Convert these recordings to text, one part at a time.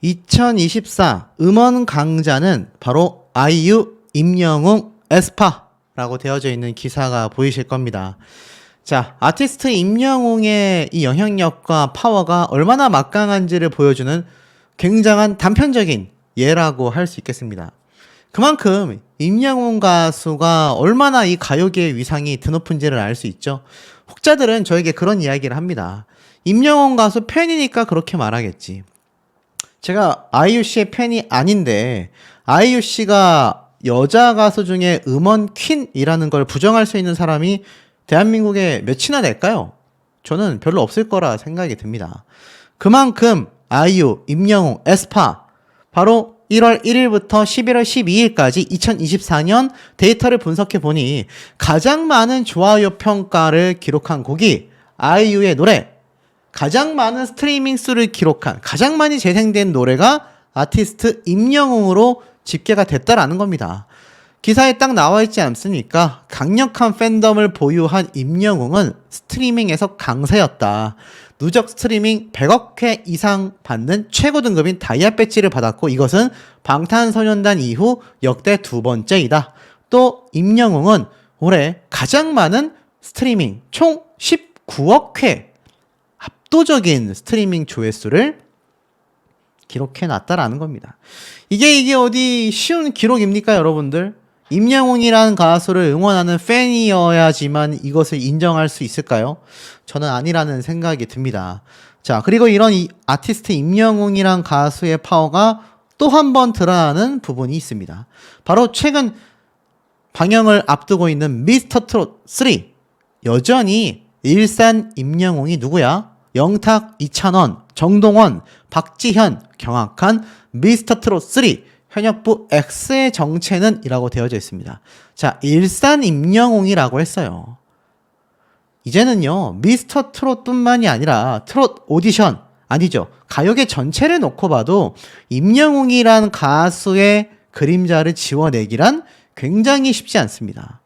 2024 음원 강자는 바로 아이유, 임영웅, 에스파라고 되어져 있는 기사가 보이실 겁니다. 자, 아티스트 임영웅의 이 영향력과 파워가 얼마나 막강한지를 보여주는 굉장한 단편적인 예라고 할 수 있겠습니다. 그만큼 임영웅 가수가 얼마나 이 가요계의 위상이 드높은지를 알 수 있죠. 혹자들은 저에게 그런 이야기를 합니다. 임영웅 가수 팬이니까 그렇게 말하겠지. 제가 아이유 씨의 팬이 아닌데 아이유 씨가 여자 가수 중에 음원 퀸이라는 걸 부정할 수 있는 사람이 대한민국에 몇이나 될까요? 저는 별로 없을 거라 생각이 듭니다. 그만큼 아이유, 임영웅, 에스파 바로 1월 1일부터 11월 12일까지 2024년 데이터를 분석해 보니 가장 많은 좋아요 평가를 기록한 곡이 아이유의 노래, 가장 많은 스트리밍 수를 기록한, 가장 많이 재생된 노래가 아티스트 임영웅으로 집계가 됐다라는 겁니다. 기사에 딱 나와 있지 않습니까? 강력한 팬덤을 보유한 임영웅은 스트리밍에서 강세였다. 누적 스트리밍 100억 회 이상 받는 최고 등급인 다이아 배지를 받았고, 이것은 방탄소년단 이후 역대 두 번째이다. 또 임영웅은 올해 가장 많은 스트리밍 총 19억 회 압도적인 스트리밍 조회수를 기록해놨다라는 겁니다. 이게 어디 쉬운 기록입니까, 여러분들? 임영웅이라는 가수를 응원하는 팬이어야지만 이것을 인정할 수 있을까요? 저는 아니라는 생각이 듭니다. 자, 그리고 이런 이 아티스트 임영웅이란 가수의 파워가 또 한 번 드러나는 부분이 있습니다. 바로 최근 방영을 앞두고 있는 미스터 트롯 3. 여전히 일산 임영웅이 누구야? 영탁, 이찬원, 정동원, 박지현, 경악한 미스터 트롯 3. 현역부 X의 정체는 이라고 되어져 있습니다. 자, 일산 임영웅이라고 했어요. 이제는요, 미스터 트롯뿐만이 아니라 트롯 오디션, 아니죠, 가요계 전체를 놓고 봐도 임영웅이란 가수의 그림자를 지워내기란 굉장히 쉽지 않습니다.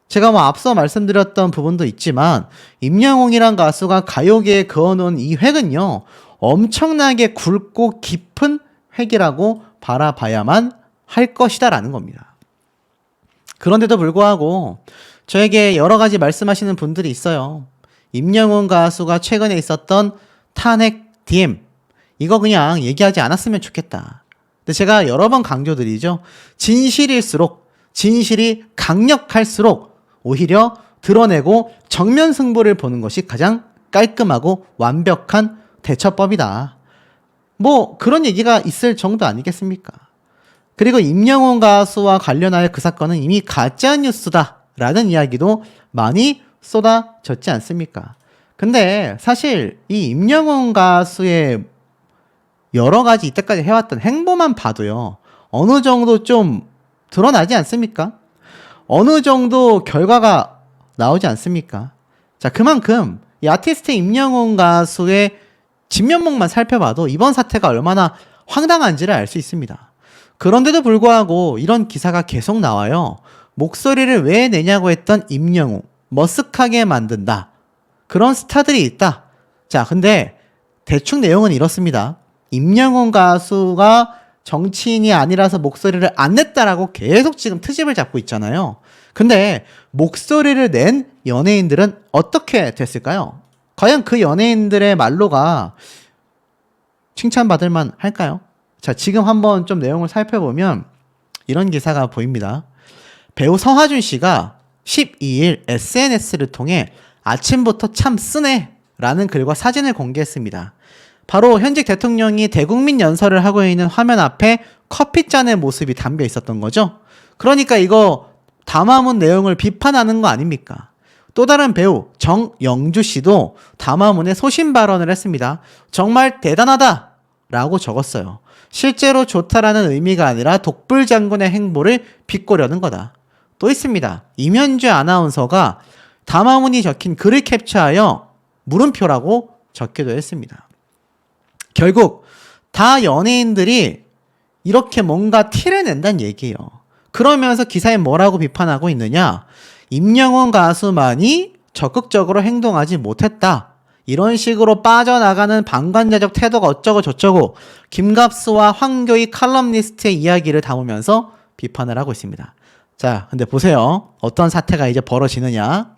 제가 앞서 말씀드렸던 부분도 있지만 임영웅이란 가수가 가요계에 그어놓은 이 획은요, 엄청나게 굵고 깊은 획이라고 바라봐야만 할 것이다라는 겁니다. 그런데도 불구하고 저에게 여러 가지 말씀하시는 분들이 있어요. 임영웅 가수가 최근에 있었던 탄핵 DM, 이거 그냥 얘기하지 않았으면 좋겠다. 근데 제가 여러 번 강조드리죠. 진실일수록, 진실이 강력할수록 오히려 드러내고 정면 승부를 보는 것이 가장 깔끔하고 완벽한 대처법이다. 뭐 그런 얘기가 있을 정도 아니겠습니까? 그리고 임영웅 가수와 관련하여 그 사건은 이미 가짜뉴스다 라는 이야기도 많이 쏟아졌지 않습니까? 근데 사실 이 임영웅 가수의 여러 가지 이때까지 해왔던 행보만 봐도요, 어느 정도 좀 드러나지 않습니까? 어느 정도 결과가 나오지 않습니까? 자, 그만큼 이 아티스트 임영웅 가수의 진면목만 살펴봐도 이번 사태가 얼마나 황당한지를 알 수 있습니다. 그런데도 불구하고 이런 기사가 계속 나와요. 목소리를 왜 내냐고 했던 임영웅, 머쓱하게 만든다. 그런 스타들이 있다. 자, 근데 대충 내용은 이렇습니다. 임영웅 가수가 정치인이 아니라서 목소리를 안 냈다라고 계속 지금 트집을 잡고 있잖아요. 근데 목소리를 낸 연예인들은 어떻게 됐을까요? 과연 그 연예인들의 말로가 칭찬받을 만 할까요? 자, 지금 한번 좀 내용을 살펴보면 이런 기사가 보입니다. 배우 서하준 씨가 12일 SNS를 통해 아침부터 참 쓰네 라는 글과 사진을 공개했습니다. 바로 현직 대통령이 대국민 연설을 하고 있는 화면 앞에 커피잔의 모습이 담겨 있었던 거죠. 그러니까 이거 담화문 내용을 비판하는 거 아닙니까? 또 다른 배우 정영주 씨도 담화문에 소신 발언을 했습니다. 정말 대단하다 라고 적었어요. 실제로 좋다라는 의미가 아니라 독불 장군의 행보를 비꼬려는 거다. 또 있습니다. 임현주 아나운서가 담화문이 적힌 글을 캡처하여 물음표라고 적기도 했습니다. 결국 다 연예인들이 이렇게 뭔가 티를 낸다는 얘기예요. 그러면서 기사에 뭐라고 비판하고 있느냐? 임영웅 가수만이 적극적으로 행동하지 못했다. 이런 식으로 빠져나가는 방관자적 태도가 어쩌고 저쩌고 김갑수와 황교익 칼럼니스트의 이야기를 담으면서 비판을 하고 있습니다. 자, 근데 보세요. 어떤 사태가 이제 벌어지느냐.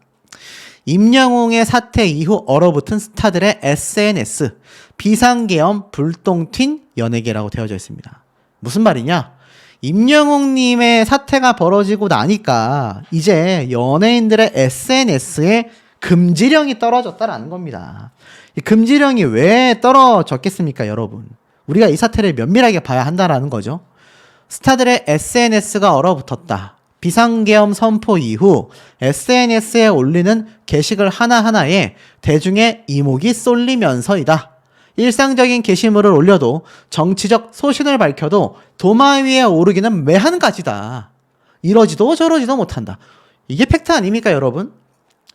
임영웅의 사태 이후 얼어붙은 스타들의 SNS, 비상계엄 불똥튄 연예계라고 되어져 있습니다. 무슨 말이냐? 임영웅님의 사태가 벌어지고 나니까 이제 연예인들의 SNS에 금지령이 떨어졌다라는 겁니다. 이 금지령이 왜 떨어졌겠습니까, 여러분? 우리가 이 사태를 면밀하게 봐야 한다라는 거죠. 스타들의 SNS가 얼어붙었다. 비상계엄 선포 이후 SNS에 올리는 게시글 하나하나에 대중의 이목이 쏠리면서이다. 일상적인 게시물을 올려도 정치적 소신을 밝혀도 도마 위에 오르기는 매한가지다. 이러지도 저러지도 못한다. 이게 팩트 아닙니까, 여러분?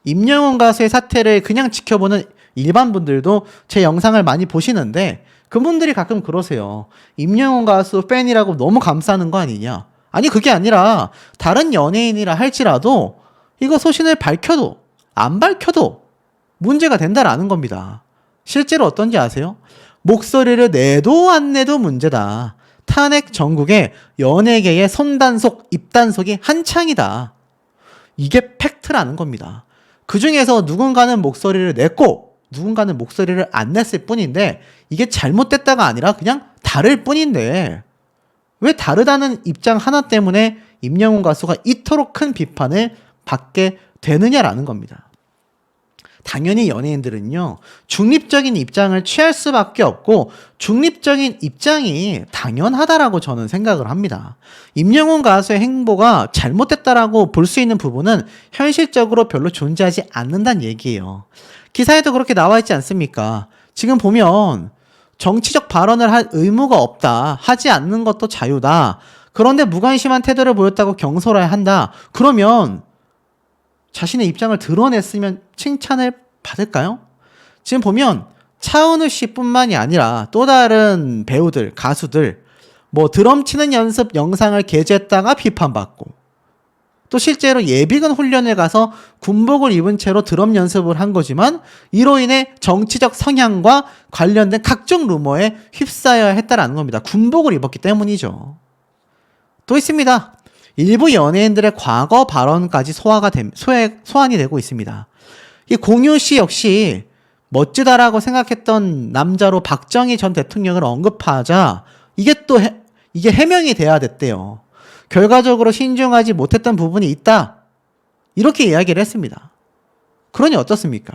임영웅 가수의 사태를 그냥 지켜보는 일반 분들도 제 영상을 많이 보시는데 그분들이 가끔 그러세요. 임영웅 가수 팬이라고 너무 감싸는 거 아니냐? 아니, 그게 아니라 다른 연예인이라 할지라도 이거 소신을 밝혀도 안 밝혀도 문제가 된다라는 겁니다. 실제로 어떤지 아세요? 목소리를 내도 안 내도 문제다. 탄핵 전국에 연예계의 손단속, 입단속이 한창이다. 이게 팩트라는 겁니다. 그 중에서 누군가는 목소리를 냈고 누군가는 목소리를 안 냈을 뿐인데 이게 잘못됐다가 아니라 그냥 다를 뿐인데 왜 다르다는 입장 하나 때문에 임영웅 가수가 이토록 큰 비판을 받게 되느냐라는 겁니다. 당연히 연예인들은요, 중립적인 입장을 취할 수밖에 없고 중립적인 입장이 당연하다라고 저는 생각을 합니다. 임영웅 가수의 행보가 잘못됐다라고 볼 수 있는 부분은 현실적으로 별로 존재하지 않는다는 얘기예요. 기사에도 그렇게 나와 있지 않습니까? 지금 보면 정치적 발언을 할 의무가 없다. 하지 않는 것도 자유다. 그런데 무관심한 태도를 보였다고 경솔해야 한다. 그러면 자신의 입장을 드러냈으면 칭찬을 받을까요? 지금 보면 차은우 씨뿐만이 아니라 또 다른 배우들, 가수들 뭐 드럼 치는 연습 영상을 게재했다가 비판받고 또 실제로 예비군 훈련을 가서 군복을 입은 채로 드럼 연습을 한 거지만 이로 인해 정치적 성향과 관련된 각종 루머에 휩싸여야 했다라는 겁니다. 군복을 입었기 때문이죠. 또 있습니다. 일부 연예인들의 과거 발언까지 소환이 되고 있습니다. 이 공유 씨 역시 멋지다라고 생각했던 남자로 박정희 전 대통령을 언급하자 이게 해명이 돼야 됐대요. 결과적으로 신중하지 못했던 부분이 있다. 이렇게 이야기를 했습니다. 그러니 어떻습니까?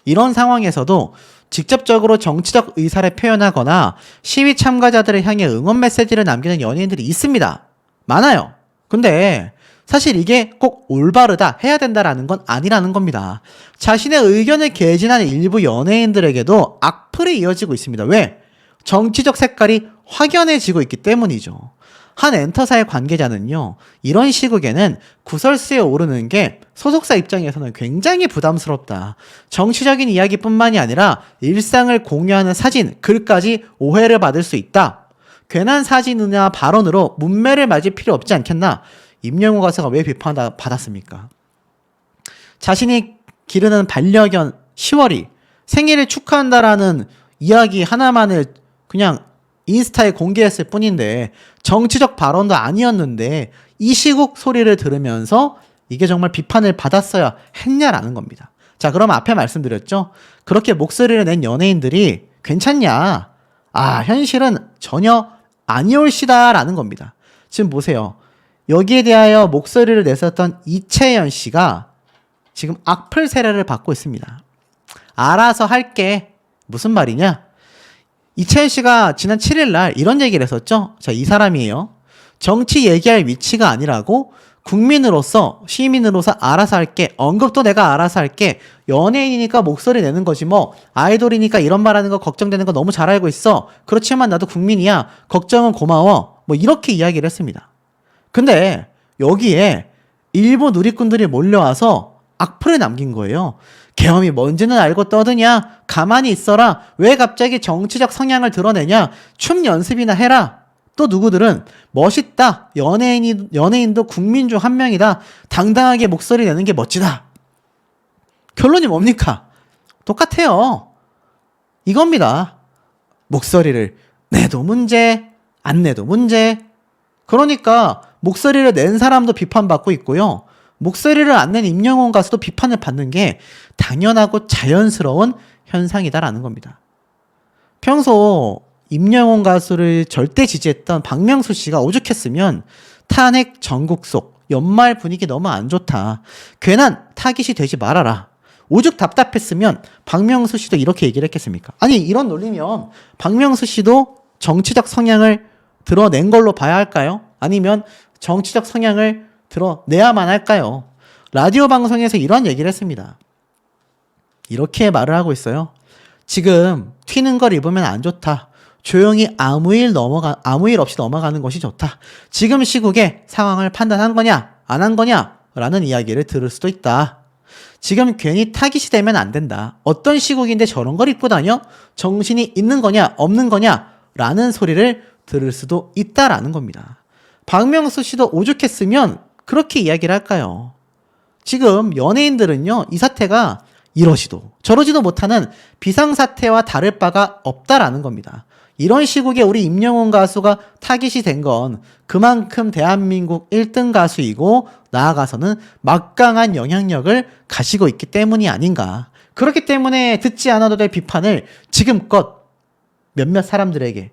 이런 상황에서도 직접적으로 정치적 의사를 표현하거나 시위 참가자들을 향해 응원 메시지를 남기는 연예인들이 있습니다. 많아요. 근데 사실 이게 꼭 올바르다, 해야 된다라는 건 아니라는 겁니다. 자신의 의견을 개진하는 일부 연예인들에게도 악플이 이어지고 있습니다. 왜? 정치적 색깔이 확연해지고 있기 때문이죠. 한 엔터사의 관계자는요, 이런 시국에는 구설수에 오르는 게 소속사 입장에서는 굉장히 부담스럽다. 정치적인 이야기뿐만이 아니라 일상을 공유하는 사진, 글까지 오해를 받을 수 있다. 괜한 사진이나 발언으로 문매를 맞을 필요 없지 않겠나? 임영웅 가수가 왜 비판받았습니까? 자신이 기르는 반려견 시월이 생일을 축하한다라는 이야기 하나만을 그냥 인스타에 공개했을 뿐인데 정치적 발언도 아니었는데 이 시국 소리를 들으면서 이게 정말 비판을 받았어야 했냐라는 겁니다. 자, 그럼 앞에 말씀드렸죠? 그렇게 목소리를 낸 연예인들이 괜찮냐? 아, 현실은 전혀 아니올시다라는 겁니다. 지금 보세요. 여기에 대하여 목소리를 냈었던 이채연 씨가 지금 악플 세례를 받고 있습니다. 알아서 할게. 무슨 말이냐? 이채연 씨가 지난 7일 날 이런 얘기를 했었죠. 자, 이 사람이에요. 정치 얘기할 위치가 아니라고 국민으로서, 시민으로서 알아서 할게. 언급도 내가 알아서 할게. 연예인이니까 목소리 내는 거지 뭐. 아이돌이니까 이런 말하는 거 걱정되는 거 너무 잘 알고 있어. 그렇지만 나도 국민이야. 걱정은 고마워. 뭐 이렇게 이야기를 했습니다. 근데 여기에 일부 누리꾼들이 몰려와서 악플을 남긴 거예요. 계엄이 뭔지는 알고 떠드냐? 가만히 있어라. 왜 갑자기 정치적 성향을 드러내냐? 춤 연습이나 해라. 또 누구들은 멋있다. 연예인도 국민 중 한 명이다. 당당하게 목소리 내는 게 멋지다. 결론이 뭡니까? 똑같아요. 이겁니다. 목소리를 내도 문제, 안 내도 문제. 그러니까 목소리를 낸 사람도 비판받고 있고요. 목소리를 안 낸 임영웅 가수도 비판을 받는 게 당연하고 자연스러운 현상이다라는 겁니다. 평소 임영웅 가수를 절대 지지했던 박명수 씨가 오죽했으면 탄핵 전국속, 연말 분위기 너무 안 좋다, 괜한 타깃이 되지 말아라, 오죽 답답했으면 박명수 씨도 이렇게 얘기를 했겠습니까? 아니, 이런 논리면 박명수 씨도 정치적 성향을 드러낸 걸로 봐야 할까요? 아니면 정치적 성향을 드러내야만 할까요? 라디오 방송에서 이런 얘기를 했습니다. 이렇게 말을 하고 있어요. 지금 튀는 걸 입으면 안 좋다. 조용히 아무 일 없이 넘어가는 것이 좋다. 지금 시국에 상황을 판단한 거냐, 안 한 거냐? 라는 이야기를 들을 수도 있다. 지금 괜히 타깃이 되면 안 된다. 어떤 시국인데 저런 걸 입고 다녀? 정신이 있는 거냐, 없는 거냐? 라는 소리를 들을 수도 있다라는 겁니다. 박명수 씨도 오죽했으면 그렇게 이야기를 할까요? 지금 연예인들은요, 이 사태가 이러지도 저러지도 못하는 비상사태와 다를 바가 없다라는 겁니다. 이런 시국에 우리 임영웅 가수가 타깃이 된 건 그만큼 대한민국 1등 가수이고 나아가서는 막강한 영향력을 가지고 있기 때문이 아닌가. 그렇기 때문에 듣지 않아도 될 비판을 지금껏 몇몇 사람들에게,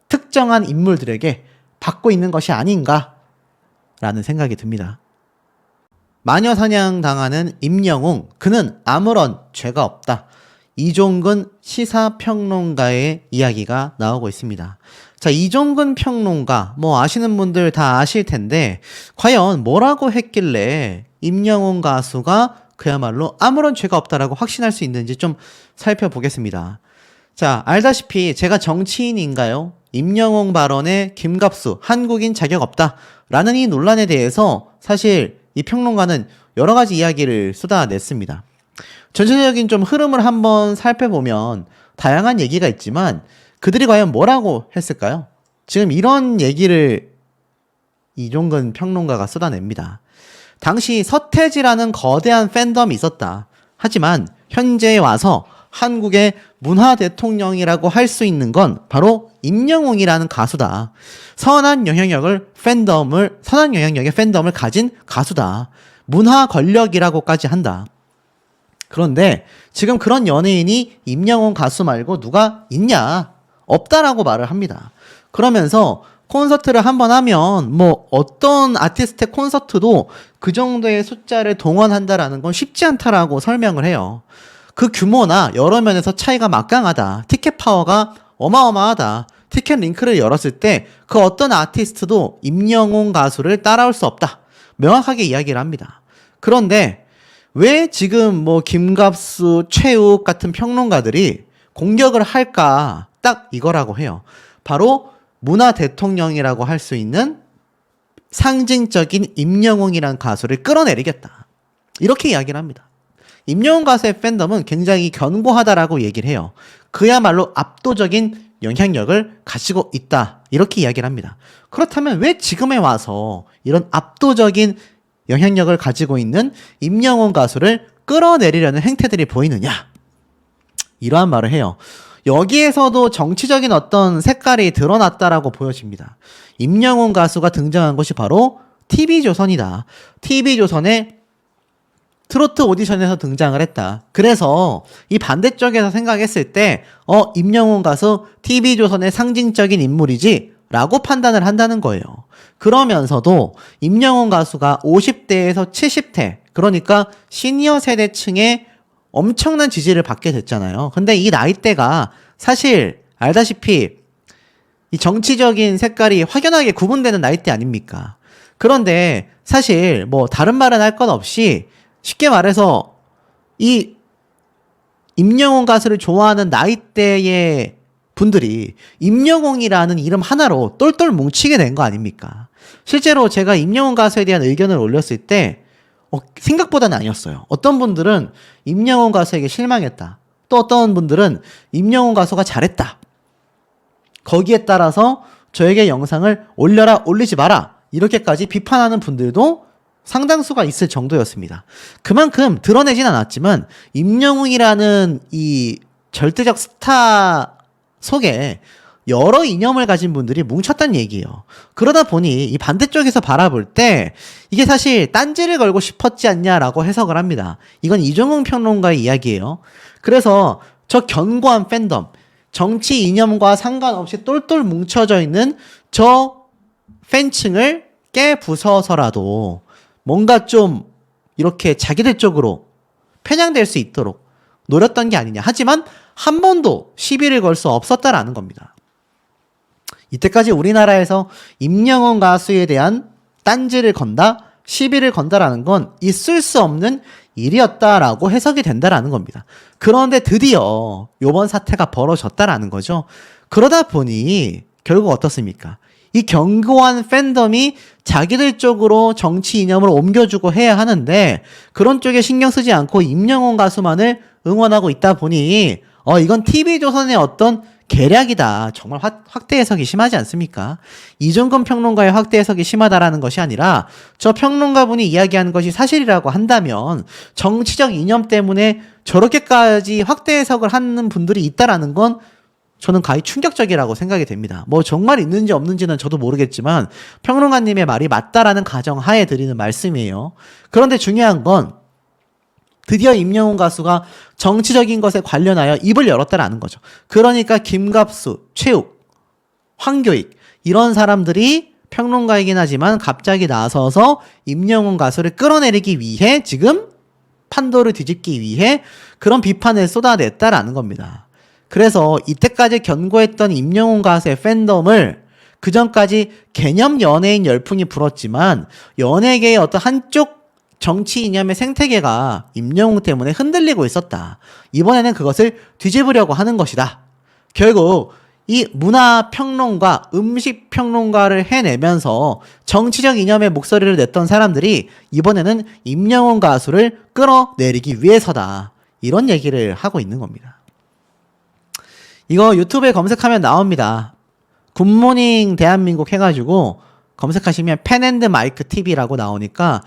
특정한 인물들에게 받고 있는 것이 아닌가라는 생각이 듭니다. 마녀사냥 당하는 임영웅, 그는 아무런 죄가 없다. 이종근 시사평론가의 이야기가 나오고 있습니다. 자, 이종근 평론가, 아시는 분들 다 아실 텐데, 과연 뭐라고 했길래 임영웅 가수가 그야말로 아무런 죄가 없다라고 확신할 수 있는지 좀 살펴보겠습니다. 자, 알다시피 제가 정치인인가요? 임영웅 발언에 김갑수, 한국인 자격 없다 라는 이 논란에 대해서 사실 이 평론가는 여러 가지 이야기를 쏟아냈습니다. 전체적인 좀 흐름을 한번 살펴보면 다양한 얘기가 있지만 그들이 과연 뭐라고 했을까요? 지금 이런 얘기를 이종근 평론가가 쏟아냅니다. 당시 서태지라는 거대한 팬덤이 있었다. 하지만 현재에 와서 한국의 문화 대통령이라고 할 수 있는 건 바로 임영웅이라는 가수다. 선한 영향력의 팬덤을 가진 가수다. 문화 권력이라고까지 한다. 그런데 지금 그런 연예인이 임영웅 가수 말고 누가 있냐? 없다라고 말을 합니다. 그러면서 콘서트를 한번 하면 어떤 아티스트의 콘서트도 그 정도의 숫자를 동원한다라는 건 쉽지 않다라고 설명을 해요. 그 규모나 여러 면에서 차이가 막강하다. 티켓 파워가 어마어마하다. 티켓 링크를 열었을 때 그 어떤 아티스트도 임영웅 가수를 따라올 수 없다. 명확하게 이야기를 합니다. 그런데 왜 지금 김갑수, 최욱 같은 평론가들이 공격을 할까? 딱 이거라고 해요. 바로 문화 대통령이라고 할 수 있는 상징적인 임영웅이라는 가수를 끌어내리겠다. 이렇게 이야기를 합니다. 임영웅 가수의 팬덤은 굉장히 견고하다라고 얘기를 해요. 그야말로 압도적인 영향력을 가지고 있다. 이렇게 이야기를 합니다. 그렇다면 왜 지금에 와서 이런 압도적인 영향력을 가지고 있는 임영웅 가수를 끌어내리려는 행태들이 보이느냐? 이러한 말을 해요. 여기에서도 정치적인 어떤 색깔이 드러났다라고 보여집니다. 임영웅 가수가 등장한 것이 바로 TV조선이다. TV조선의 트로트 오디션에서 등장을 했다. 그래서 이 반대쪽에서 생각했을 때 임영웅 가수 TV조선의 상징적인 인물이지 라고 판단을 한다는 거예요. 그러면서도 임영웅 가수가 50대에서 70대, 그러니까 시니어 세대층의 엄청난 지지를 받게 됐잖아요. 근데 이 나이대가 사실 알다시피 이 정치적인 색깔이 확연하게 구분되는 나이대 아닙니까? 그런데 사실 다른 말은 할 것 없이 쉽게 말해서 이 임영웅 가수를 좋아하는 나이대의 분들이 임영웅이라는 이름 하나로 똘똘 뭉치게 된 거 아닙니까? 실제로 제가 임영웅 가수에 대한 의견을 올렸을 때 생각보다는 아니었어요. 어떤 분들은 임영웅 가수에게 실망했다. 또 어떤 분들은 임영웅 가수가 잘했다. 거기에 따라서 저에게 영상을 올려라, 올리지 마라. 이렇게까지 비판하는 분들도 상당수가 있을 정도였습니다. 그만큼 드러내진 않았지만 임영웅이라는 이 절대적 스타 속에 여러 이념을 가진 분들이 뭉쳤단 얘기예요. 그러다 보니 이 반대쪽에서 바라볼 때 이게 사실 딴지를 걸고 싶었지 않냐라고 해석을 합니다. 이건 이종훈 평론가의 이야기예요. 그래서 저 견고한 팬덤, 정치 이념과 상관없이 똘똘 뭉쳐져 있는 저 팬층을 깨부숴서라도 뭔가 좀 이렇게 자기들 쪽으로 편향될 수 있도록 노렸던 게 아니냐. 하지만 한 번도 시비를 걸 수 없었다라는 겁니다. 이때까지 우리나라에서 임영웅 가수에 대한 딴지를 건다, 시비를 건다라는 건 있을 수 없는 일이었다라고 해석이 된다라는 겁니다. 그런데 드디어 이번 사태가 벌어졌다라는 거죠. 그러다 보니 결국 어떻습니까? 이 견고한 팬덤이 자기들 쪽으로 정치 이념을 옮겨주고 해야 하는데 그런 쪽에 신경 쓰지 않고 임영웅 가수만을 응원하고 있다 보니 이건 TV조선의 어떤 계략이다. 정말 확대 해석이 심하지 않습니까? 이종근 평론가의 확대 해석이 심하다라는 것이 아니라 저 평론가분이 이야기하는 것이 사실이라고 한다면 정치적 이념 때문에 저렇게까지 확대 해석을 하는 분들이 있다라는 건 저는 가히 충격적이라고 생각이 됩니다. 뭐 정말 있는지 없는지는 저도 모르겠지만 평론가님의 말이 맞다라는 가정하에 드리는 말씀이에요. 그런데 중요한 건 드디어 임영웅 가수가 정치적인 것에 관련하여 입을 열었다라는 거죠. 그러니까 김갑수, 최욱, 황교익 이런 사람들이 평론가이긴 하지만 갑자기 나서서 임영웅 가수를 끌어내리기 위해 지금 판도를 뒤집기 위해 그런 비판을 쏟아냈다라는 겁니다. 그래서 이때까지 견고했던 임영웅 가수의 팬덤을 그전까지 개념 연예인 열풍이 불었지만 연예계의 어떤 한쪽 정치 이념의 생태계가 임영웅 때문에 흔들리고 있었다. 이번에는 그것을 뒤집으려고 하는 것이다. 결국 이 문화평론가, 음식평론가를 해내면서 정치적 이념의 목소리를 냈던 사람들이 이번에는 임영웅 가수를 끌어내리기 위해서다. 이런 얘기를 하고 있는 겁니다. 이거 유튜브에 검색하면 나옵니다. 굿모닝 대한민국 해가지고 검색하시면 펜앤드마이크 TV라고 나오니까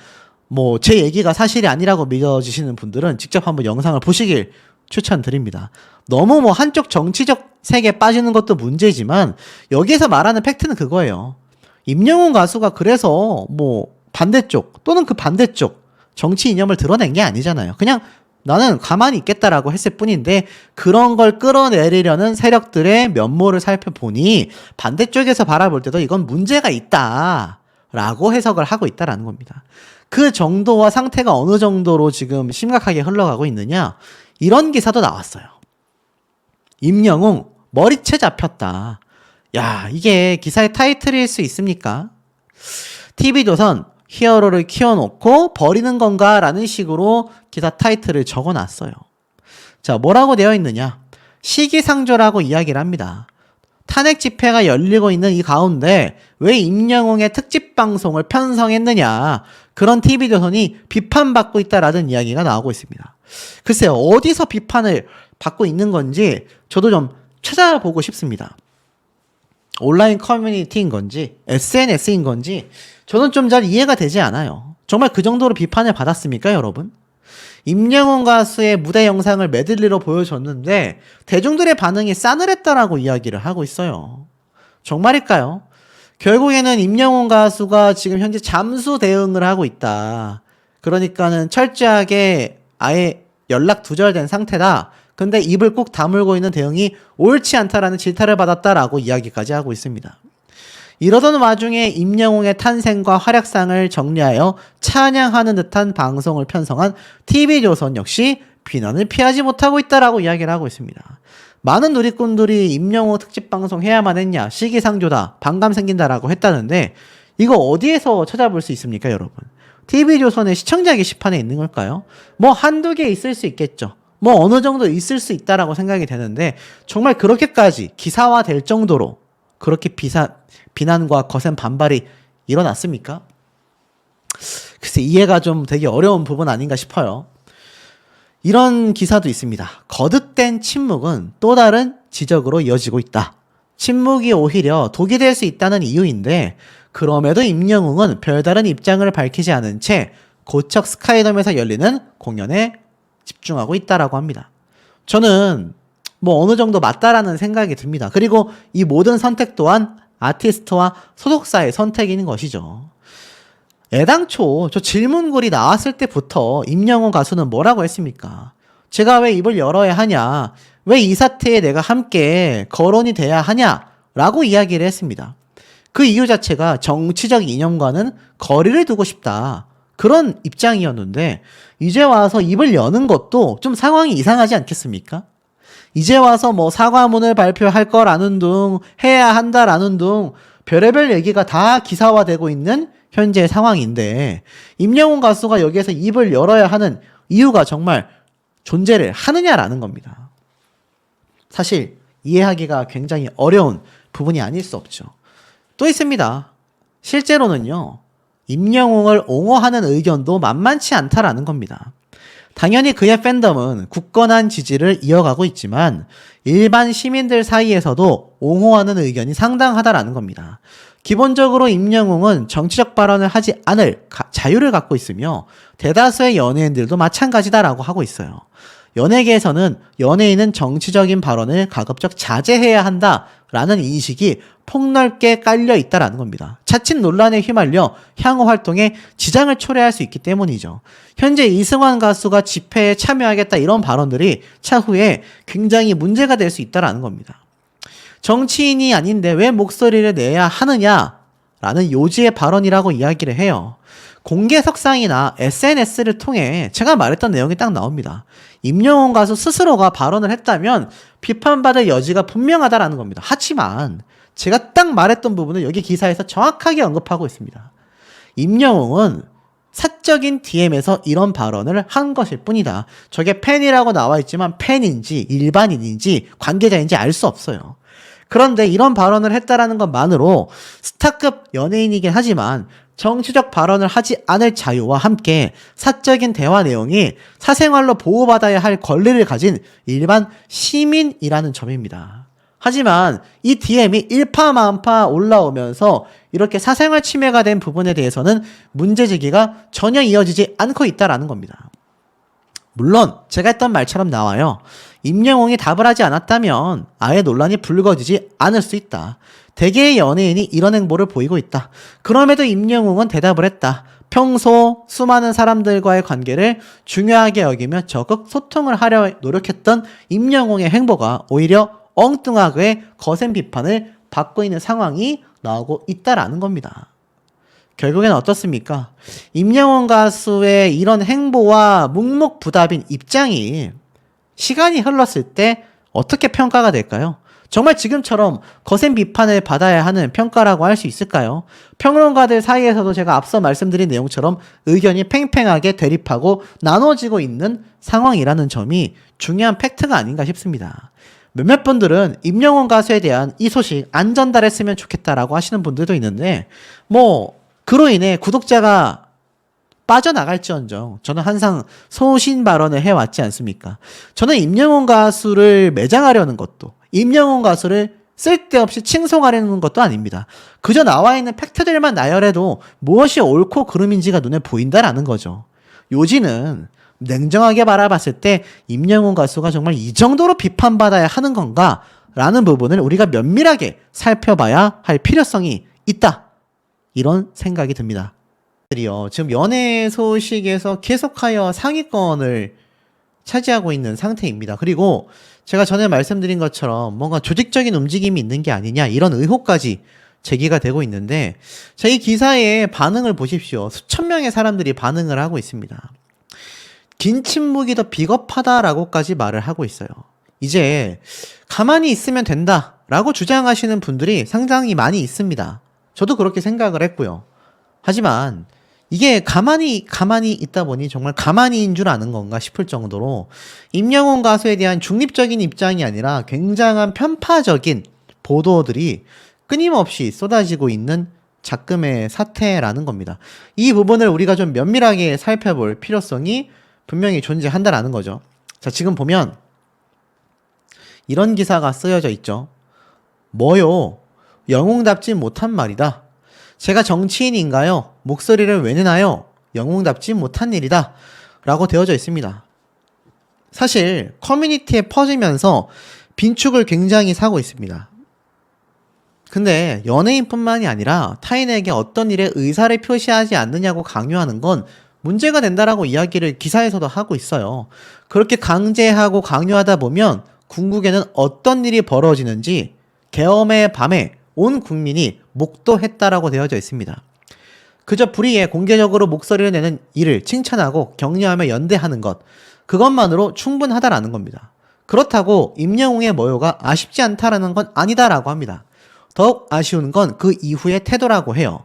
뭐 제 얘기가 사실이 아니라고 믿어지시는 분들은 직접 한번 영상을 보시길 추천드립니다. 너무 뭐 한쪽 정치적 세계에 빠지는 것도 문제지만 여기에서 말하는 팩트는 그거예요. 임영웅 가수가 그래서 뭐 반대쪽 또는 그 반대쪽 정치 이념을 드러낸 게 아니잖아요. 그냥 나는 가만히 있겠다라고 했을 뿐인데 그런 걸 끌어내리려는 세력들의 면모를 살펴보니 반대쪽에서 바라볼 때도 이건 문제가 있다라고 해석을 하고 있다라는 겁니다. 그 정도와 상태가 어느 정도로 지금 심각하게 흘러가고 있느냐? 이런 기사도 나왔어요. 임영웅 머리채 잡혔다. 야, 이게 기사의 타이틀일 수 있습니까? TV조선 히어로를 키워놓고 버리는 건가? 라는 식으로 기사 타이틀을 적어놨어요. 자, 뭐라고 되어 있느냐? 시기상조라고 이야기를 합니다. 탄핵 집회가 열리고 있는 이 가운데 왜 임영웅의 특집 방송을 편성했느냐? 그런 TV조선이 비판받고 있다라는 이야기가 나오고 있습니다. 글쎄요, 어디서 비판을 받고 있는 건지 저도 좀 찾아보고 싶습니다. 온라인 커뮤니티인 건지 SNS인 건지 저는 좀 잘 이해가 되지 않아요. 정말 그 정도로 비판을 받았습니까, 여러분? 임영웅 가수의 무대 영상을 메들리로 보여줬는데 대중들의 반응이 싸늘했다라고 이야기를 하고 있어요. 정말일까요? 결국에는 임영웅 가수가 지금 현재 잠수 대응을 하고 있다. 그러니까는 철저하게 아예 연락 두절된 상태다. 근데 입을 꾹 다물고 있는 대응이 옳지 않다라는 질타를 받았다라고 이야기까지 하고 있습니다. 이러던 와중에 임영웅의 탄생과 활약상을 정리하여 찬양하는 듯한 방송을 편성한 TV조선 역시 비난을 피하지 못하고 있다라고 이야기를 하고 있습니다. 많은 누리꾼들이 임영웅 특집 방송 해야만 했냐, 시기상조다, 반감 생긴다라고 했다는데 이거 어디에서 찾아볼 수 있습니까, 여러분? TV조선의 시청자 게시판에 있는 걸까요? 뭐 한두 개 있을 수 있겠죠. 뭐 어느 정도 있을 수 있다라고 생각이 되는데 정말 그렇게까지 기사화될 정도로 그렇게 비난과 거센 반발이 일어났습니까? 글쎄 이해가 좀 되게 어려운 부분 아닌가 싶어요. 이런 기사도 있습니다. 거듭된 침묵은 또 다른 지적으로 이어지고 있다. 침묵이 오히려 독이 될 수 있다는 이유인데 그럼에도 임영웅은 별다른 입장을 밝히지 않은 채 고척 스카이돔에서 열리는 공연에 집중하고 있다라고 합니다. 저는 뭐 어느 정도 맞다라는 생각이 듭니다. 그리고 이 모든 선택 또한 아티스트와 소속사의 선택인 것이죠. 애당초 저 질문글이 나왔을 때부터 임영웅 가수는 뭐라고 했습니까? 제가 왜 입을 열어야 하냐? 왜 이 사태에 내가 함께 거론이 돼야 하냐? 라고 이야기를 했습니다. 그 이유 자체가 정치적 이념과는 거리를 두고 싶다. 그런 입장이었는데 이제 와서 입을 여는 것도 좀 상황이 이상하지 않겠습니까? 이제 와서 뭐 사과문을 발표할 거라는 둥, 해야 한다라는 둥 별의별 얘기가 다 기사화되고 있는 현재 상황인데 임영웅 가수가 여기에서 입을 열어야 하는 이유가 정말 존재를 하느냐라는 겁니다. 사실 이해하기가 굉장히 어려운 부분이 아닐 수 없죠. 또 있습니다. 실제로는요. 임영웅을 옹호하는 의견도 만만치 않다라는 겁니다. 당연히 그의 팬덤은 굳건한 지지를 이어가고 있지만 일반 시민들 사이에서도 옹호하는 의견이 상당하다라는 겁니다. 기본적으로 임영웅은 정치적 발언을 하지 않을 자유를 갖고 있으며 대다수의 연예인들도 마찬가지다라고 하고 있어요. 연예계에서는 연예인은 정치적인 발언을 가급적 자제해야 한다라는 인식이 폭넓게 깔려 있다라는 겁니다. 자칫 논란에 휘말려 향후 활동에 지장을 초래할 수 있기 때문이죠. 현재 이승환 가수가 집회에 참여하겠다 이런 발언들이 차후에 굉장히 문제가 될 수 있다라는 겁니다. 정치인이 아닌데 왜 목소리를 내야 하느냐라는 요지의 발언이라고 이야기를 해요. 공개석상이나 SNS를 통해 제가 말했던 내용이 딱 나옵니다. 임영웅 가수 스스로가 발언을 했다면 비판받을 여지가 분명하다라는 겁니다. 하지만 제가 딱 말했던 부분을 여기 기사에서 정확하게 언급하고 있습니다. 임영웅은 사적인 DM에서 이런 발언을 한 것일 뿐이다. 저게 팬이라고 나와 있지만 팬인지 일반인인지 관계자인지 알 수 없어요. 그런데 이런 발언을 했다라는 것만으로 스타급 연예인이긴 하지만 정치적 발언을 하지 않을 자유와 함께 사적인 대화 내용이 사생활로 보호받아야 할 권리를 가진 일반 시민이라는 점입니다. 하지만 이 DM이 일파만파 올라오면서 이렇게 사생활 침해가 된 부분에 대해서는 문제 제기가 전혀 이어지지 않고 있다라는 겁니다. 물론 제가 했던 말처럼 나와요. 임영웅이 답을 하지 않았다면 아예 논란이 불거지지 않을 수 있다. 대개의 연예인이 이런 행보를 보이고 있다. 그럼에도 임영웅은 대답을 했다. 평소 수많은 사람들과의 관계를 중요하게 여기며 적극 소통을 하려 노력했던 임영웅의 행보가 오히려 엉뚱하게 거센 비판을 받고 있는 상황이 나오고 있다라는 겁니다. 결국엔 어떻습니까? 임영웅 가수의 이런 행보와 묵묵부답인 입장이 시간이 흘렀을 때 어떻게 평가가 될까요? 정말 지금처럼 거센 비판을 받아야 하는 평가라고 할 수 있을까요? 평론가들 사이에서도 제가 앞서 말씀드린 내용처럼 의견이 팽팽하게 대립하고 나눠지고 있는 상황이라는 점이 중요한 팩트가 아닌가 싶습니다. 몇몇 분들은 임영웅 가수에 대한 이 소식 안 전달했으면 좋겠다라고 하시는 분들도 있는데 그로 인해 구독자가 빠져나갈지언정 저는 항상 소신 발언을 해왔지 않습니까? 저는 임영웅 가수를 매장하려는 것도 임영웅 가수를 쓸데없이 칭송하려는 것도 아닙니다. 그저 나와 있는 팩트들만 나열해도 무엇이 옳고 그름인지가 눈에 보인다라는 거죠. 요지는 냉정하게 바라봤을 때 임영웅 가수가 정말 이 정도로 비판받아야 하는 건가? 라는 부분을 우리가 면밀하게 살펴봐야 할 필요성이 있다. 이런 생각이 듭니다. 지금 연예 소식에서 계속하여 상위권을 차지하고 있는 상태입니다. 그리고 제가 전에 말씀드린 것처럼 뭔가 조직적인 움직임이 있는 게 아니냐 이런 의혹까지 제기가 되고 있는데 자, 이 기사의 반응을 보십시오. 수천 명의 사람들이 반응을 하고 있습니다. 긴 침묵이 더 비겁하다라고까지 말을 하고 있어요. 이제 가만히 있으면 된다라고 주장하시는 분들이 상당히 많이 있습니다. 저도 그렇게 생각을 했고요. 하지만 이게 가만히 있다 보니 정말 가만히인 줄 아는 건가 싶을 정도로 임영웅 가수에 대한 중립적인 입장이 아니라 굉장한 편파적인 보도들이 끊임없이 쏟아지고 있는 작금의 사태라는 겁니다. 이 부분을 우리가 좀 면밀하게 살펴볼 필요성이 분명히 존재한다라는 거죠. 자, 지금 보면 이런 기사가 쓰여져 있죠. 뭐요? 영웅답지 못한 말이다. 제가 정치인인가요? 목소리를 왜 내나요? 영웅답지 못한 일이다. 라고 되어져 있습니다. 사실 커뮤니티에 퍼지면서 빈축을 굉장히 사고 있습니다. 근데 연예인뿐만이 아니라 타인에게 어떤 일에 의사를 표시하지 않느냐고 강요하는 건 문제가 된다라고 이야기를 기사에서도 하고 있어요. 그렇게 강제하고 강요하다 보면 궁극에는 어떤 일이 벌어지는지 계엄의 밤에 온 국민이 목도했다라고 되어져 있습니다. 그저 불의에 공개적으로 목소리를 내는 이를 칭찬하고 격려하며 연대하는 것, 그것만으로 충분하다라는 겁니다. 그렇다고 임영웅의 모욕가 아쉽지 않다라는 건 아니다라고 합니다. 더욱 아쉬운 건 그 이후의 태도라고 해요.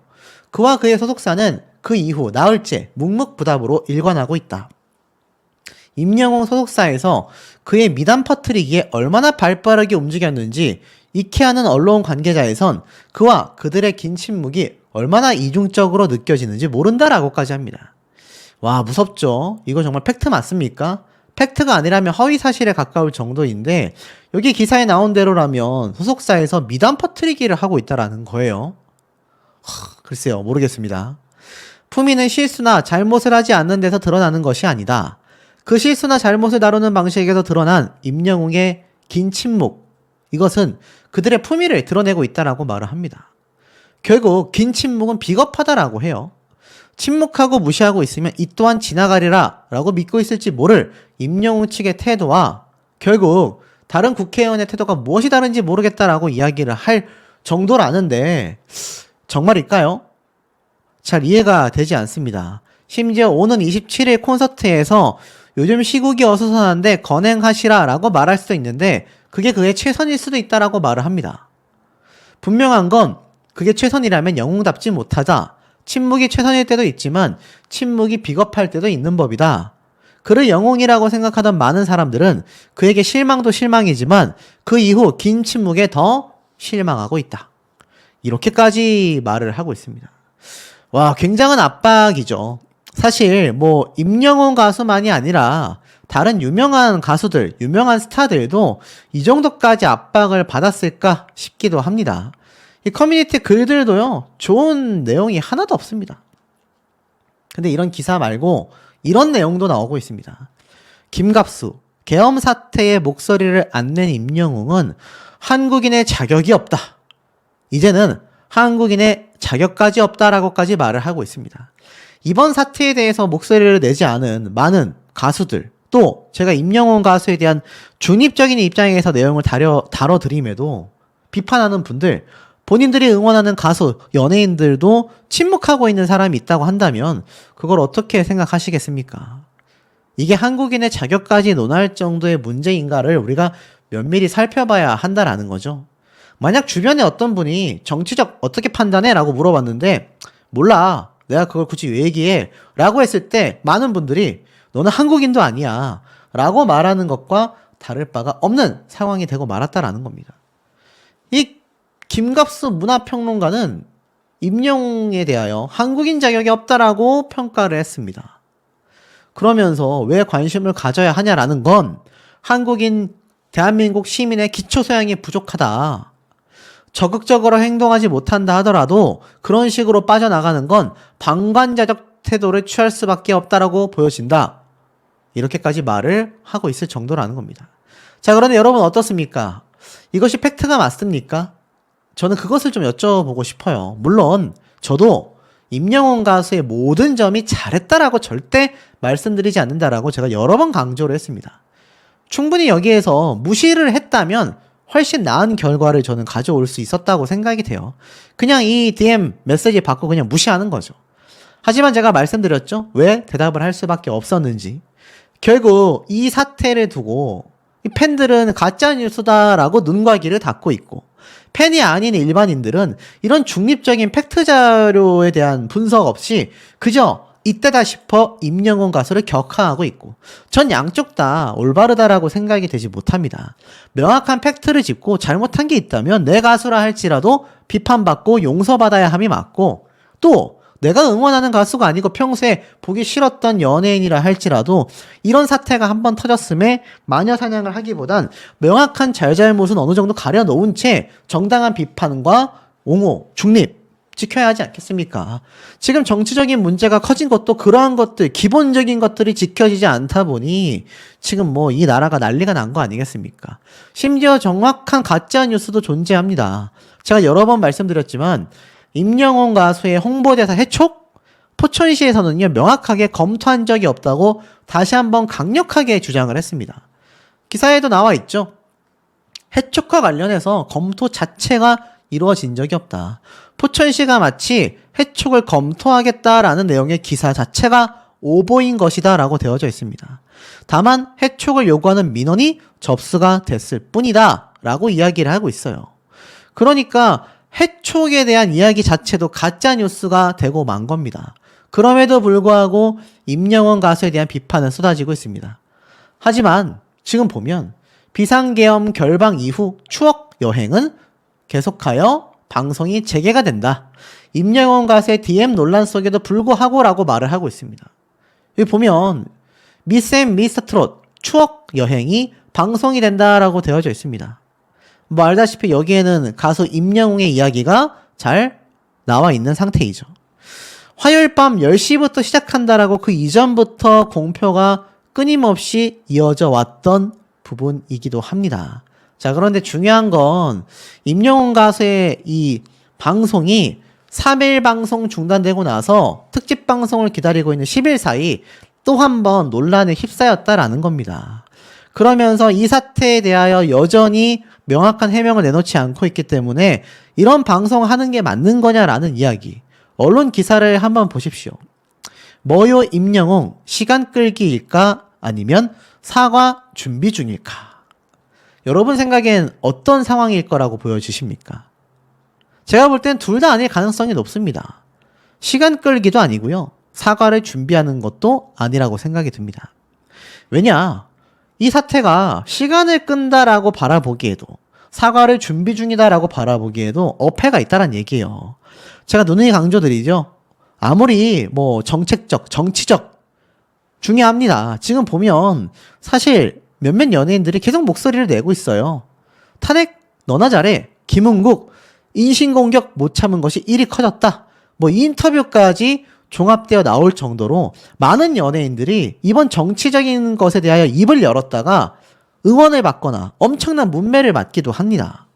그와 그의 소속사는 그 이후 나흘째 묵묵부답으로 일관하고 있다. 임영웅 소속사에서 그의 미담 퍼뜨리기에 얼마나 발빠르게 움직였는지 익히하는 언론 관계자에선 그와 그들의 긴 침묵이 얼마나 이중적으로 느껴지는지 모른다라고까지 합니다. 와, 무섭죠? 이거 정말 팩트 맞습니까? 팩트가 아니라면 허위 사실에 가까울 정도인데 여기 기사에 나온 대로라면 소속사에서 미담 퍼뜨리기를 하고 있다라는 거예요. 글쎄요, 모르겠습니다. 품위는 실수나 잘못을 하지 않는 데서 드러나는 것이 아니다. 그 실수나 잘못을 다루는 방식에서 드러난 임영웅의 긴 침묵, 이것은 그들의 품위를 드러내고 있다라고 말을 합니다. 결국 긴 침묵은 비겁하다라고 해요. 침묵하고 무시하고 있으면 이 또한 지나가리라 라고 믿고 있을지 모를 임영웅 측의 태도와 결국 다른 국회의원의 태도가 무엇이 다른지 모르겠다라고 이야기를 할 정도라는데 정말일까요? 잘 이해가 되지 않습니다. 심지어 오는 27일 콘서트에서 요즘 시국이 어수선한데 건행하시라 라고 말할 수도 있는데 그게 그의 최선일 수도 있다라고 말을 합니다. 분명한 건 그게 최선이라면 영웅답지 못하다. 침묵이 최선일 때도 있지만 침묵이 비겁할 때도 있는 법이다. 그를 영웅이라고 생각하던 많은 사람들은 그에게 실망도 실망이지만 그 이후 긴 침묵에 더 실망하고 있다. 이렇게까지 말을 하고 있습니다. 와, 굉장한 압박이죠. 사실 뭐 임영웅 가수만이 아니라 다른 유명한 가수들, 유명한 스타들도 이 정도까지 압박을 받았을까 싶기도 합니다. 이 커뮤니티 글들도요, 좋은 내용이 하나도 없습니다. 근데 이런 기사 말고 이런 내용도 나오고 있습니다. 김갑수, 계엄 사태의 목소리를 안 낸 임영웅은 한국인의 자격이 없다. 이제는 한국인의 자격까지 없다라고까지 말을 하고 있습니다. 이번 사태에 대해서 목소리를 내지 않은 많은 가수들, 또 제가 임영웅 가수에 대한 중립적인 입장에서 내용을 다뤄드림에도 비판하는 분들, 본인들이 응원하는 가수, 연예인들도 침묵하고 있는 사람이 있다고 한다면 그걸 어떻게 생각하시겠습니까? 이게 한국인의 자격까지 논할 정도의 문제인가를 우리가 면밀히 살펴봐야 한다라는 거죠. 만약 주변에 어떤 분이 정치적 어떻게 판단해? 라고 물어봤는데 몰라, 내가 그걸 굳이 왜 얘기해? 라고 했을 때 많은 분들이 너는 한국인도 아니야 라고 말하는 것과 다를 바가 없는 상황이 되고 말았다라는 겁니다. 이 김갑수 문화평론가는 임영웅에 대하여 한국인 자격이 없다라고 평가를 했습니다. 그러면서 왜 관심을 가져야 하냐라는 건 한국인 대한민국 시민의 기초 소양이 부족하다. 적극적으로 행동하지 못한다 하더라도 그런 식으로 빠져나가는 건 방관자적 태도를 취할 수밖에 없다라고 보여진다. 이렇게까지 말을 하고 있을 정도라는 겁니다. 자, 그런데 여러분 어떻습니까? 이것이 팩트가 맞습니까? 저는 그것을 좀 여쭤보고 싶어요. 물론 저도 임영웅 가수의 모든 점이 잘했다라고 절대 말씀드리지 않는다라고 제가 여러 번 강조를 했습니다. 충분히 여기에서 무시를 했다면 훨씬 나은 결과를 저는 가져올 수 있었다고 생각이 돼요. 그냥 이 DM 메시지 받고 그냥 무시하는 거죠. 하지만 제가 말씀드렸죠. 왜 대답을 할 수밖에 없었는지. 결국 이 사태를 두고 이 팬들은 가짜뉴스다라고 눈과 귀를 닫고 있고 팬이 아닌 일반인들은 이런 중립적인 팩트 자료에 대한 분석 없이 그저 이때다 싶어 임영웅 가수를 격하하고 있고 전 양쪽 다 올바르다라고 생각이 되지 못합니다. 명확한 팩트를 짚고 잘못한 게 있다면 내 가수라 할지라도 비판받고 용서받아야 함이 맞고 또 내가 응원하는 가수가 아니고 평소에 보기 싫었던 연예인이라 할지라도 이런 사태가 한번 터졌음에 마녀사냥을 하기보단 명확한 잘잘못은 어느 정도 가려놓은 채 정당한 비판과 옹호, 중립, 지켜야 하지 않겠습니까? 지금 정치적인 문제가 커진 것도 그러한 것들, 기본적인 것들이 지켜지지 않다 보니 지금 뭐 이 나라가 난리가 난 거 아니겠습니까? 심지어 정확한 가짜 뉴스도 존재합니다. 제가 여러 번 말씀드렸지만 임영웅 가수의 홍보대사 해촉? 포천시에서는요 명확하게 검토한 적이 없다고 다시 한번 강력하게 주장을 했습니다. 기사에도 나와 있죠. 해촉과 관련해서 검토 자체가 이루어진 적이 없다. 포천시가 마치 해촉을 검토하겠다라는 내용의 기사 자체가 오보인 것이다 라고 되어져 있습니다. 다만 해촉을 요구하는 민원이 접수가 됐을 뿐이다 라고 이야기를 하고 있어요. 그러니까 해촉에 대한 이야기 자체도 가짜 뉴스가 되고 만 겁니다. 그럼에도 불구하고 임영웅 가수에 대한 비판은 쏟아지고 있습니다. 하지만 지금 보면 비상계엄 결방 이후 추억 여행은 계속하여 방송이 재개가 된다. 임영웅 가수의 DM 논란 속에도 불구하고 라고 말을 하고 있습니다. 여기 보면 미스 앤 미스터 트롯 추억 여행이 방송이 된다라고 되어져 있습니다. 뭐 알다시피 여기에는 가수 임영웅의 이야기가 잘 나와 있는 상태이죠. 화요일 밤 10시부터 시작한다라고 그 이전부터 공표가 끊임없이 이어져 왔던 부분이기도 합니다. 자, 그런데 중요한 건 임영웅 가수의 이 방송이 3일 방송 중단되고 나서 특집 방송을 기다리고 있는 10일 사이 또 한 번 논란에 휩싸였다라는 겁니다. 그러면서 이 사태에 대하여 여전히 명확한 해명을 내놓지 않고 있기 때문에 이런 방송하는 게 맞는 거냐라는 이야기. 언론 기사를 한번 보십시오. 뭐요 임영웅 시간 끌기일까 아니면 사과 준비 중일까? 여러분 생각엔 어떤 상황일 거라고 보여지십니까? 제가 볼 땐 둘 다 아닐 가능성이 높습니다. 시간 끌기도 아니고요. 사과를 준비하는 것도 아니라고 생각이 듭니다. 왜냐? 이 사태가 시간을 끈다라고 바라보기에도 사과를 준비 중이다라고 바라보기에도 어폐가 있다는 얘기예요. 제가 누누이 강조드리죠. 아무리 뭐 정책적, 정치적 중요합니다. 지금 보면 사실 몇몇 연예인들이 계속 목소리를 내고 있어요. 탄핵 너나 잘해. 김은국 인신공격 못 참은 것이 일이 커졌다. 뭐 인터뷰까지 종합되어 나올 정도로 많은 연예인들이 이번 정치적인 것에 대하여 입을 열었다가 응원을 받거나 엄청난 문매를 맞기도 합니다.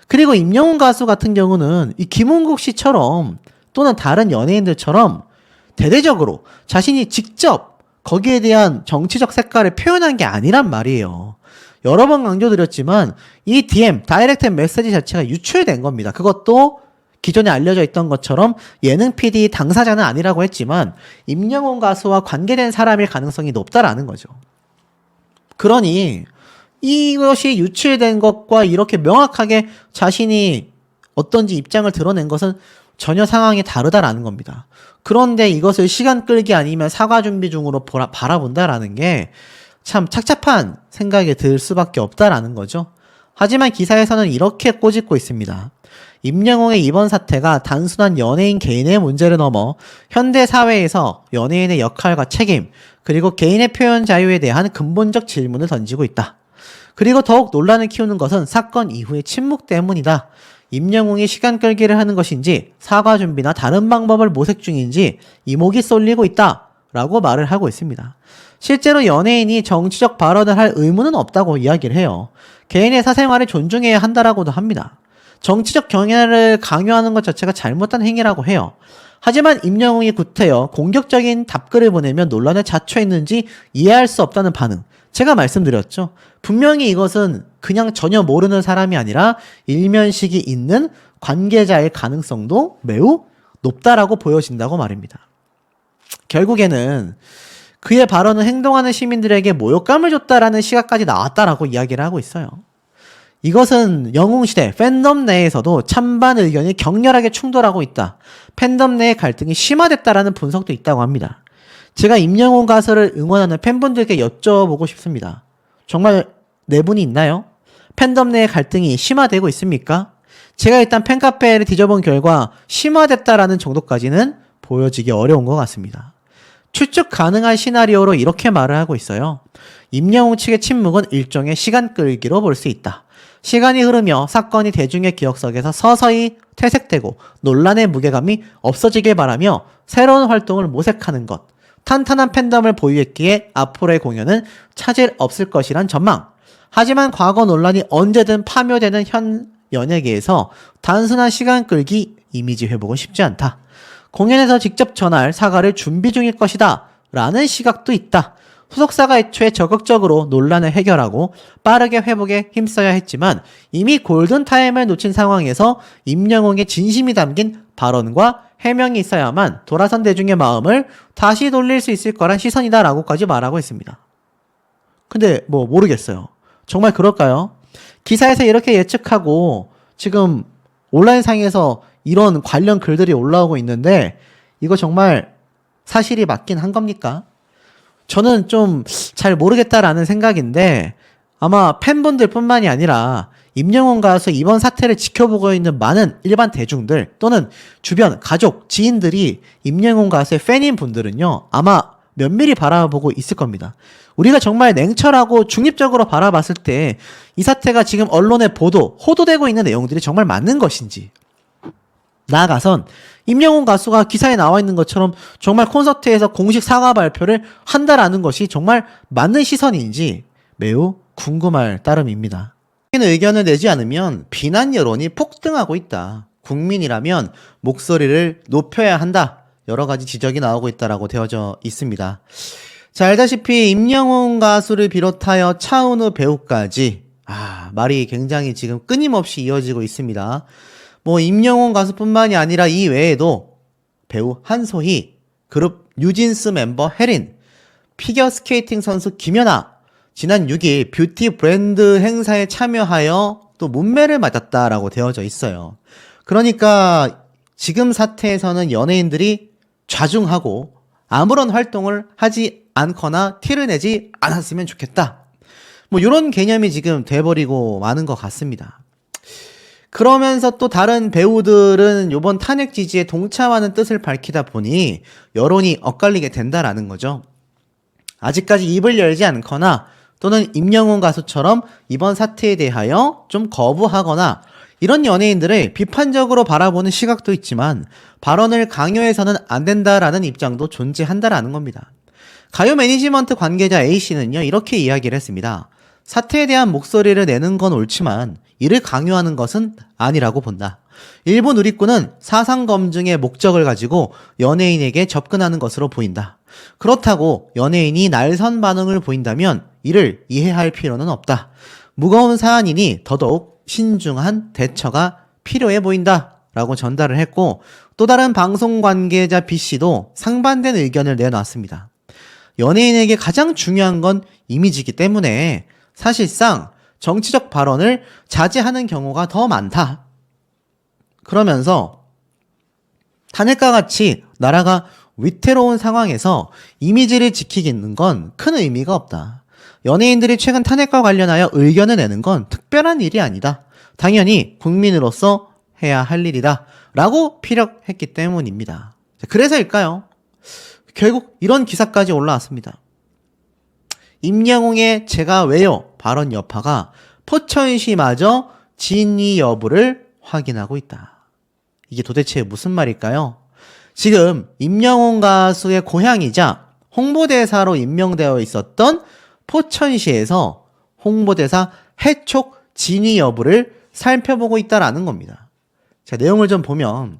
그리고 임영웅 가수 같은 경우는 이 김은국 씨처럼 또는 다른 연예인들처럼 대대적으로 자신이 직접 거기에 대한 정치적 색깔을 표현한 게 아니란 말이에요. 여러 번 강조드렸지만 이 DM, 다이렉트 메시지 자체가 유출된 겁니다. 그것도 기존에 알려져 있던 것처럼 예능 PD 당사자는 아니라고 했지만 임영웅 가수와 관계된 사람일 가능성이 높다라는 거죠. 그러니 이것이 유출된 것과 이렇게 명확하게 자신이 어떤지 입장을 드러낸 것은 전혀 상황이 다르다라는 겁니다. 그런데 이것을 시간 끌기 아니면 사과 준비 중으로 바라본다라는 게 참 착잡한 생각이 들 수밖에 없다라는 거죠. 하지만 기사에서는 이렇게 꼬집고 있습니다. 임영웅의 이번 사태가 단순한 연예인 개인의 문제를 넘어 현대 사회에서 연예인의 역할과 책임, 그리고 개인의 표현 자유에 대한 근본적 질문을 던지고 있다. 그리고 더욱 논란을 키우는 것은 사건 이후의 침묵 때문이다. 임영웅이 시간 끌기를 하는 것인지 사과 준비나 다른 방법을 모색 중인지 이목이 쏠리고 있다. 라고 말을 하고 있습니다. 실제로 연예인이 정치적 발언을 할 의무는 없다고 이야기를 해요. 개인의 사생활을 존중해야 한다라고도 합니다. 정치적 경애를 강요하는 것 자체가 잘못된 행위라고 해요. 하지만 임영웅이 구태여 공격적인 답글을 보내면 논란에 자초했는지 이해할 수 없다는 반응. 제가 말씀드렸죠. 분명히 이것은 그냥 전혀 모르는 사람이 아니라 일면식이 있는 관계자의 가능성도 매우 높다라고 보여진다고 말입니다. 결국에는 그의 발언은 행동하는 시민들에게 모욕감을 줬다라는 시각까지 나왔다라고 이야기를 하고 있어요. 이것은 영웅시대 팬덤 내에서도 찬반 의견이 격렬하게 충돌하고 있다. 팬덤 내의 갈등이 심화됐다라는 분석도 있다고 합니다. 제가 임영웅 가수를 응원하는 팬분들께 여쭤보고 싶습니다. 정말 내분이 있나요? 팬덤 내의 갈등이 심화되고 있습니까? 제가 일단 팬카페를 뒤져본 결과 심화됐다라는 정도까지는 보여지기 어려운 것 같습니다. 추측 가능한 시나리오로 이렇게 말을 하고 있어요. 임영웅 측의 침묵은 일종의 시간 끌기로 볼 수 있다. 시간이 흐르며 사건이 대중의 기억 속에서 서서히 퇴색되고 논란의 무게감이 없어지길 바라며 새로운 활동을 모색하는 것. 탄탄한 팬덤을 보유했기에 앞으로의 공연은 차질 없을 것이란 전망. 하지만 과거 논란이 언제든 파묘되는 현 연예계에서 단순한 시간 끌기, 이미지 회복은 쉽지 않다. 공연에서 직접 전할 사과를 준비 중일 것이다 라는 시각도 있다. 후속사가 애초에 적극적으로 논란을 해결하고 빠르게 회복에 힘써야 했지만 이미 골든타임을 놓친 상황에서 임영웅의 진심이 담긴 발언과 해명이 있어야만 돌아선 대중의 마음을 다시 돌릴 수 있을 거란 시선이다 라고까지 말하고 있습니다. 근데 모르겠어요. 정말 그럴까요? 기사에서 이렇게 예측하고 지금 온라인상에서 이런 관련 글들이 올라오고 있는데 이거 정말 사실이 맞긴 한 겁니까? 저는 좀 잘 모르겠다라는 생각인데 아마 팬분들 뿐만이 아니라 임영웅 가수 이번 사태를 지켜보고 있는 많은 일반 대중들 또는 주변 가족, 지인들이 임영웅 가수의 팬인 분들은요 아마 면밀히 바라보고 있을 겁니다. 우리가 정말 냉철하고 중립적으로 바라봤을 때 이 사태가 지금 언론에 호도되고 있는 내용들이 정말 맞는 것인지, 나아가선 임영웅 가수가 기사에 나와 있는 것처럼 정말 콘서트에서 공식 사과 발표를 한다라는 것이 정말 맞는 시선인지 매우 궁금할 따름입니다. 의견을 내지 않으면 비난 여론이 폭등하고 있다. 국민이라면 목소리를 높여야 한다. 여러 가지 지적이 나오고 있다라고 되어져 있습니다. 자, 알다시피 임영웅 가수를 비롯하여 차은우 배우까지 말이 굉장히 지금 끊임없이 이어지고 있습니다. 임영웅 가수뿐만이 아니라 이 외에도 배우 한소희, 그룹 뉴진스 멤버 혜린, 피겨스케이팅 선수 김연아, 지난 6일 뷰티 브랜드 행사에 참여하여 또 문매를 맞았다라고 되어져 있어요. 그러니까 지금 사태에서는 연예인들이 좌중하고 아무런 활동을 하지 않거나 티를 내지 않았으면 좋겠다. 이런 개념이 지금 돼버리고 마는 것 같습니다. 그러면서 또 다른 배우들은 이번 탄핵 지지에 동참하는 뜻을 밝히다 보니 여론이 엇갈리게 된다라는 거죠. 아직까지 입을 열지 않거나 또는 임영웅 가수처럼 이번 사태에 대하여 좀 거부하거나 이런 연예인들을 비판적으로 바라보는 시각도 있지만 발언을 강요해서는 안 된다라는 입장도 존재한다라는 겁니다. 가요 매니지먼트 관계자 A씨는요 이렇게 이야기를 했습니다. 사태에 대한 목소리를 내는 건 옳지만 이를 강요하는 것은 아니라고 본다. 일부 누리꾼은 사상 검증의 목적을 가지고 연예인에게 접근하는 것으로 보인다. 그렇다고 연예인이 날선 반응을 보인다면 이를 이해할 필요는 없다. 무거운 사안이니 더더욱 신중한 대처가 필요해 보인다 라고 전달을 했고, 또 다른 방송 관계자 B씨도 상반된 의견을 내놨습니다. 연예인에게 가장 중요한 건 이미지이기 때문에 사실상 정치적 발언을 자제하는 경우가 더 많다. 그러면서 탄핵과 같이 나라가 위태로운 상황에서 이미지를 지키기는 건 큰 의미가 없다. 연예인들이 최근 탄핵과 관련하여 의견을 내는 건 특별한 일이 아니다. 당연히 국민으로서 해야 할 일이다. 라고 피력했기 때문입니다. 그래서일까요? 결국 이런 기사까지 올라왔습니다. 임영웅의 제가 왜요? 발언 여파가 포천시마저 진위 여부를 확인하고 있다. 이게 도대체 무슨 말일까요? 지금 임영웅 가수의 고향이자 홍보대사로 임명되어 있었던 포천시에서 홍보대사 해촉 진위 여부를 살펴보고 있다라는 겁니다. 자, 내용을 좀 보면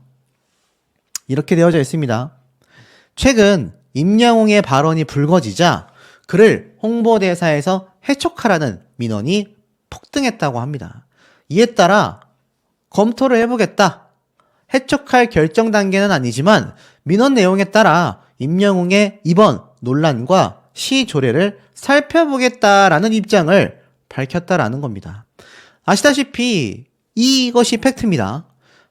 이렇게 되어져 있습니다. 최근 임영웅의 발언이 불거지자 그를 홍보대사에서 해촉하라는 민원이 폭등했다고 합니다. 이에 따라 검토를 해보겠다. 해촉할 결정 단계는 아니지만 민원 내용에 따라 임영웅의 이번 논란과 시조례를 살펴보겠다라는 입장을 밝혔다라는 겁니다. 아시다시피 이것이 팩트입니다.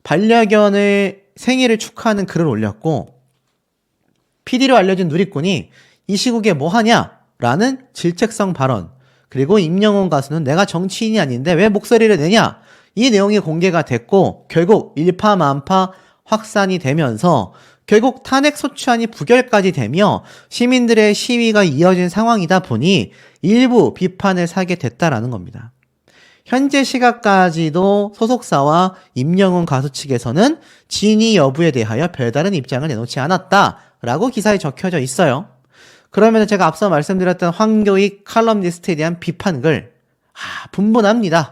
반려견의 생일을 축하하는 글을 올렸고 PD로 알려진 누리꾼이 이 시국에 뭐하냐? 라는 질책성 발언, 그리고 임영웅 가수는 내가 정치인이 아닌데 왜 목소리를 내냐? 이 내용이 공개가 됐고 결국 일파만파 확산이 되면서 결국 탄핵 소추안이 부결까지 되며 시민들의 시위가 이어진 상황이다 보니 일부 비판을 사게 됐다라는 겁니다. 현재 시각까지도 소속사와 임영웅 가수 측에서는 진위 여부에 대하여 별다른 입장을 내놓지 않았다라고 기사에 적혀져 있어요. 그러면 제가 앞서 말씀드렸던 황교익 칼럼니스트에 대한 비판글 분분합니다.